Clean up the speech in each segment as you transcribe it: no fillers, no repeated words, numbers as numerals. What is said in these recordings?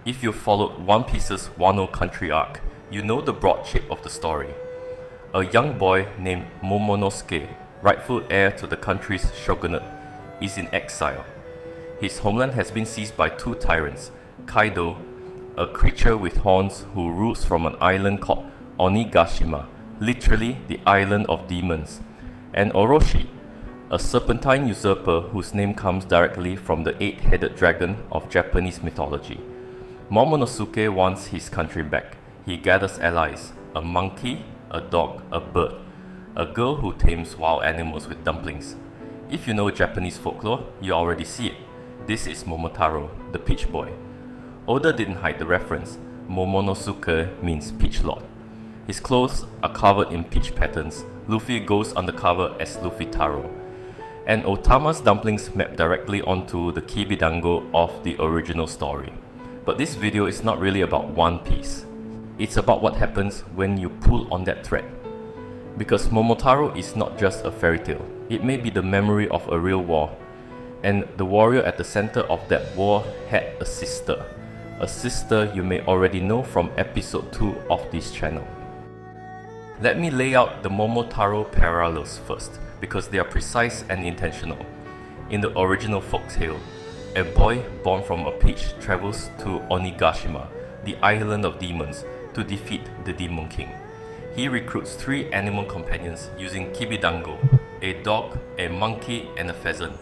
If you followed One Piece's Wano Country arc, you know the broad shape of the story. A young boy named Momonosuke, rightful heir to the country's shogunate, is in exile. His homeland has been seized by two tyrants, Kaido, a creature with horns who rules from an island called Onigashima, literally the island of demons, and Orochi, a serpentine usurper whose name comes directly from the eight-headed dragon of Japanese mythology. Momonosuke wants his country back. He gathers allies, a monkey, a dog, a bird, a girl who tames wild animals with dumplings. If you know Japanese folklore, you already see it. This is Momotaro, the Peach Boy. Oda didn't hide the reference. Momonosuke means Peach Lord. His clothes are covered in peach patterns. Luffy goes undercover as Luffy Taro. And O-Tama's dumplings map directly onto the Kibidango of the original story. But this video is not really about One Piece. It's about what happens when you pull on that thread. Because Momotaro is not just a fairy tale. It may be the memory of a real war. And the warrior at the center of that war had a sister. A sister you may already know from episode 2 of this channel. Let me lay out the Momotaro parallels first, because they are precise and intentional. In the original folktale, a boy born from a peach travels to Onigashima, the island of demons, to defeat the Demon King. He recruits 3 animal companions using Kibidango, a dog, a monkey, and a pheasant.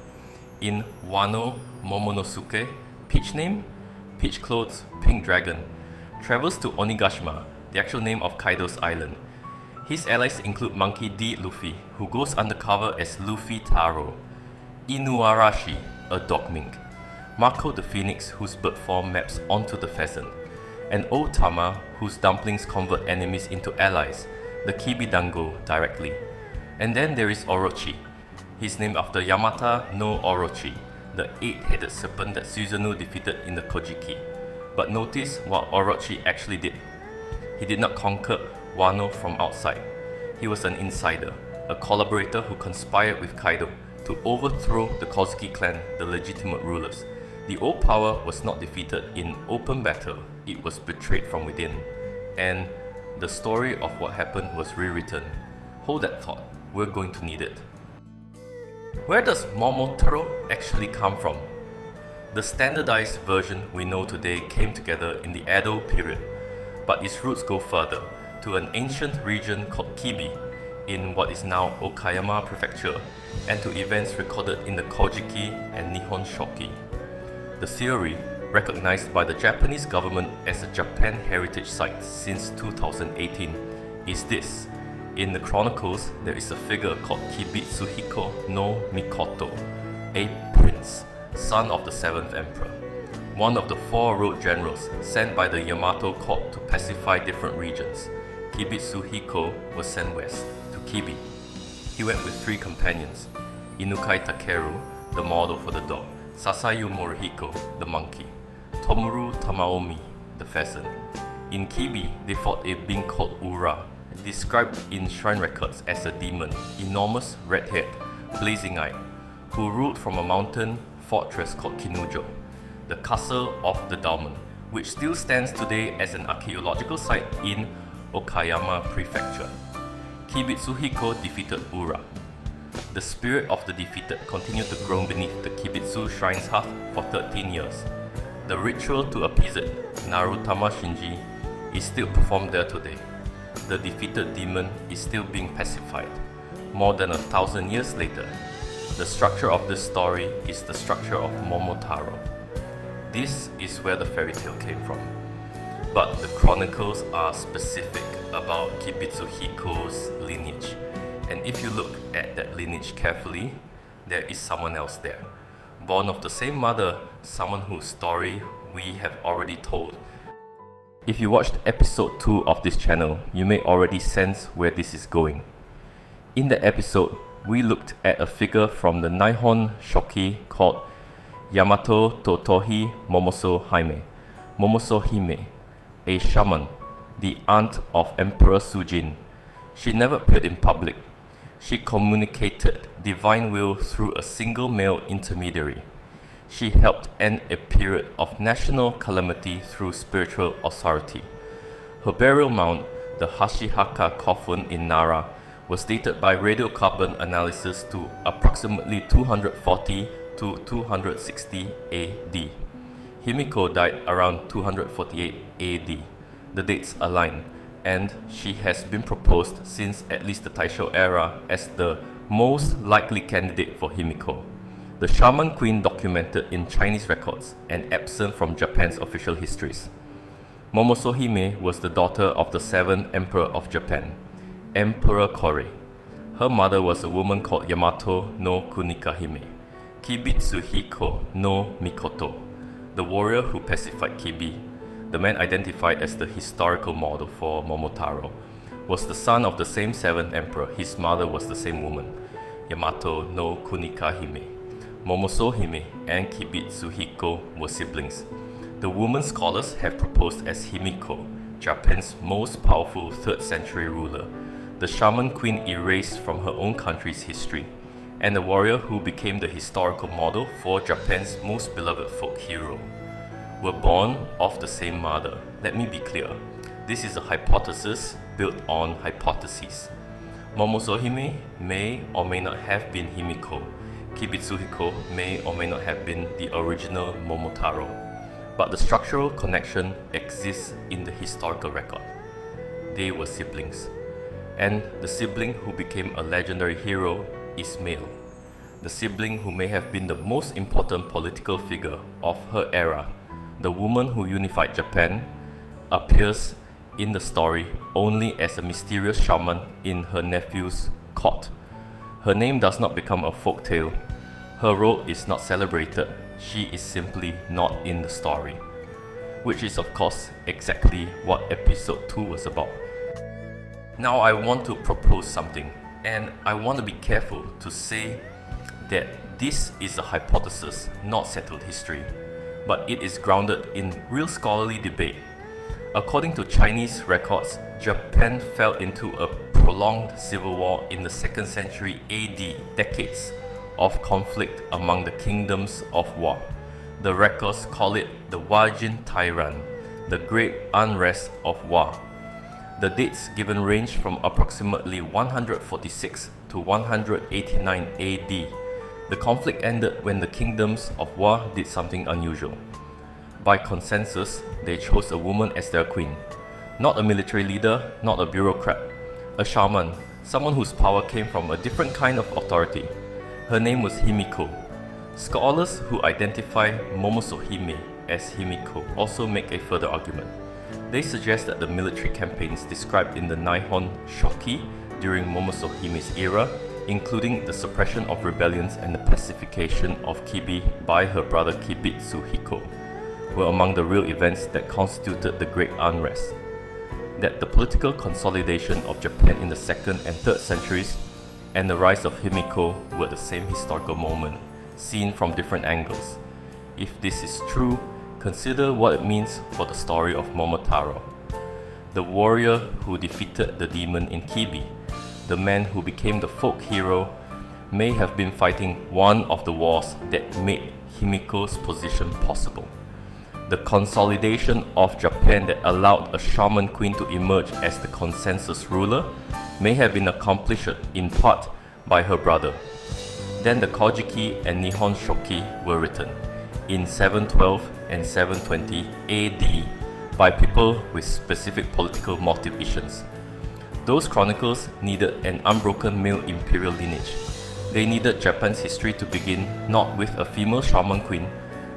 In Wano, Momonosuke, peach name, peach clothes, pink dragon, travels to Onigashima, the actual name of Kaido's island. His allies include Monkey D. Luffy, who goes undercover as Luffy Taro, Inuarashi, a dog mink, Mako the phoenix whose bird form maps onto the pheasant, and O-Tama whose dumplings convert enemies into allies, the Kibidango directly. And then there is Orochi. He's named after Yamata no Orochi, the 8-headed serpent that Susanoo defeated in the Kojiki. But notice what Orochi actually did. He did not conquer Wano from outside. He was an insider, a collaborator who conspired with Kaido to overthrow the Kozuki clan, the legitimate rulers. The old power was not defeated in open battle, it was betrayed from within. And the story of what happened was rewritten. Hold that thought, we're going to need it. Where does Momotaro actually come from? The standardized version we know today came together in the Edo period, but its roots go further, to an ancient region called Kibi, in what is now Okayama Prefecture, and to events recorded in the Kojiki and Nihon Shoki. The theory, recognized by the Japanese government as a Japan Heritage Site since 2018, is this. In the chronicles, there is a figure called Kibitsuhiko no Mikoto, a prince, son of the 7th emperor, one of the 4 road generals sent by the Yamato court to pacify different regions. Kibitsuhiko was sent west, to Kibi. He went with 3 companions, Inukai Takeru, the model for the dog, Sasayu Morihiko, the monkey, Tomuru Tamaomi, the pheasant. In Kibi, they fought a being called Ura, described in shrine records as a demon, enormous, red-haired, blazing-eyed, who ruled from a mountain fortress called Kinujo, the castle of the Daimon, which still stands today as an archaeological site in Okayama Prefecture. Kibitsuhiko defeated Ura. The spirit of the defeated continued to groan beneath the Kibitsu Shrine's hearth for 13 years. The ritual to appease it, Narutama Shinji, is still performed there today. The defeated demon is still being pacified. More than 1,000 years later, the structure of this story is the structure of Momotaro. This is where the fairy tale came from. But the chronicles are specific about Kibitsuhiko's lineage. And if you look at that lineage carefully, there is someone else there. Born of the same mother, someone whose story we have already told. If you watched episode 2 of this channel, you may already sense where this is going. In that episode, we looked at a figure from the Nihon Shoki called Yamato Totohi Momosohime, a shaman, the aunt of Emperor Sujin. She never appeared in public. She communicated divine will through a single male intermediary. she helped end a period of national calamity through spiritual authority. Her burial mound, the Hashihaka coffin in Nara, was dated by radiocarbon analysis to approximately 240 to 260 AD. Himiko died around 248 AD. The dates align, and she has been proposed since at least the Taisho era as the most likely candidate for Himiko, the shaman queen documented in Chinese records and absent from Japan's official histories. Momosohime was the daughter of the 7th Emperor of Japan, Emperor Kore. Her mother was a woman called Yamato no Kunikahime, Kibitsuhiko no Mikoto, the warrior who pacified Kibi. The man identified as the historical model for Momotaro was the son of the same 7th emperor. His mother was the same woman, Yamato no Kunikahime. Momosohime and Kibitsuhiko were siblings. The woman scholars have proposed as Himiko, Japan's most powerful 3rd century ruler, the shaman queen erased from her own country's history, and the warrior who became the historical model for Japan's most beloved folk hero, were born of the same mother. Let me be clear, this is a hypothesis built on hypotheses. Momosohime may or may not have been Himiko. Kibitsuhiko may or may not have been the original Momotaro. But the structural connection exists in the historical record. They were siblings. And the sibling who became a legendary hero is male. The sibling who may have been the most important political figure of her era, the woman who unified Japan, appears in the story only as a mysterious shaman in her nephew's court. Her name does not become a folk tale. Her role is not celebrated. She is simply not in the story. Which is of course exactly what episode 2 was about. Now I want to propose something, and I want to be careful to say that this is a hypothesis, not settled history, but it is grounded in real scholarly debate. According to Chinese records, Japan fell into a prolonged civil war in the 2nd century AD, decades of conflict among the kingdoms of Wa. The records call it the Wajin Tyrant, the Great Unrest of Wa. The dates given range from approximately 146 to 189 AD. The conflict ended when the kingdoms of Wa did something unusual. By consensus, they chose a woman as their queen. Not a military leader, not a bureaucrat. A shaman, someone whose power came from a different kind of authority. Her name was Himiko. Scholars who identify Momosohime as Himiko also make a further argument. They suggest that the military campaigns described in the Nihon Shoki during Momosohime's era, including the suppression of rebellions and the pacification of Kibi by her brother Kibitsuhiko, were among the real events that constituted the Great Unrest. That the political consolidation of Japan in the 2nd and 3rd centuries and the rise of Himiko were the same historical moment, seen from different angles. If this is true, consider what it means for the story of Momotaro, the warrior who defeated the demon in Kibi. The man who became the folk hero may have been fighting one of the wars that made Himiko's position possible. The consolidation of Japan that allowed a shaman queen to emerge as the consensus ruler may have been accomplished in part by her brother. Then the Kojiki and Nihon Shoki were written in 712 and 720 AD by people with specific political motivations. Those chronicles needed an unbroken male imperial lineage. They needed Japan's history to begin not with a female shaman queen,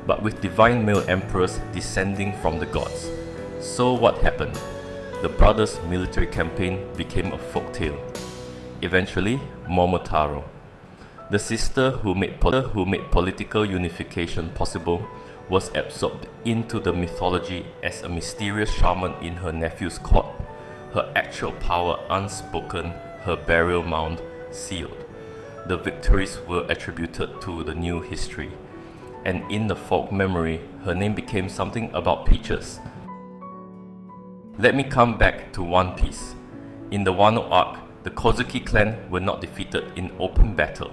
but with divine male emperors descending from the gods. So what happened? The brothers' military campaign became a folktale. Eventually, Momotaro, the sister who made political unification possible, was absorbed into the mythology as a mysterious shaman in her nephew's court, her actual power unspoken, her burial mound sealed. The victories were attributed to the new history, and in the folk memory, her name became something about peaches. Let me come back to One Piece. In the Wano arc, the Kozuki clan were not defeated in open battle.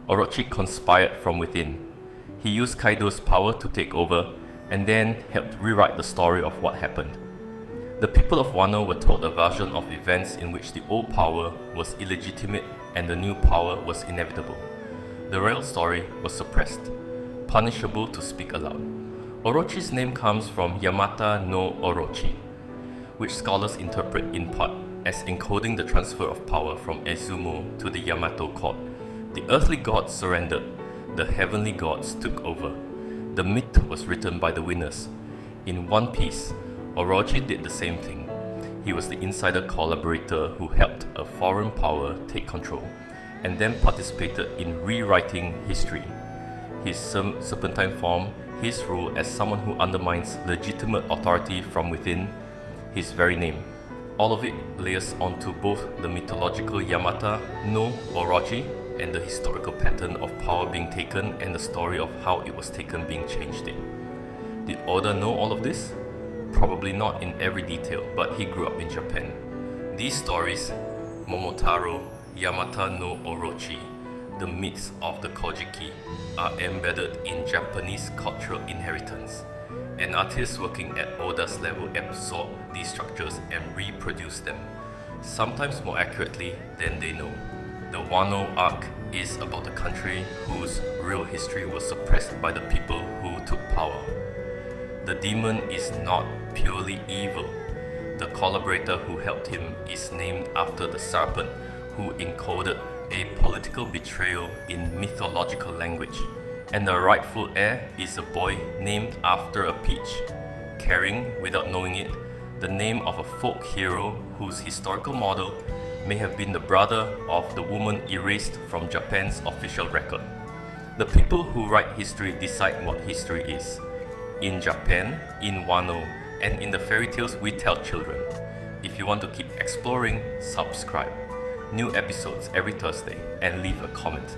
Orochi conspired from within. He used Kaido's power to take over and then helped rewrite the story of what happened. The people of Wano were told a version of events in which the old power was illegitimate and the new power was inevitable. The real story was suppressed, punishable to speak aloud. Orochi's name comes from Yamata no Orochi, which scholars interpret in part as encoding the transfer of power from Izumo to the Yamato court. The earthly gods surrendered, the heavenly gods took over. The myth was written by the winners. In One Piece, Orochi did the same thing. He was the insider collaborator who helped a foreign power take control, and then participated in rewriting history. His serpentine form, his rule as someone who undermines legitimate authority from within, his very name. All of it layers onto both the mythological Yamata no Orochi and the historical pattern of power being taken and the story of how it was taken being changed in. Did Oda know all of this? Probably not in every detail, but he grew up in Japan. These stories, Momotaro, Yamata no Orochi, the myths of the Kojiki, are embedded in Japanese cultural inheritance. And artists working at Oda's level absorb these structures and reproduce them, sometimes more accurately than they know. The Wano arc is about a country whose real history was suppressed by the people who took power. The demon is not purely evil. The collaborator who helped him is named after the serpent who encoded a political betrayal in mythological language. And the rightful heir is a boy named after a peach, carrying, without knowing it, the name of a folk hero whose historical model may have been the brother of the woman erased from Japan's official record. The people who write history decide what history is. In Japan, in Wano, and in the fairy tales we tell children. If you want to keep exploring, subscribe. New episodes every Thursday, and leave a comment.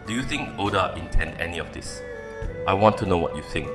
Do you think Oda intended any of this? I want to know what you think.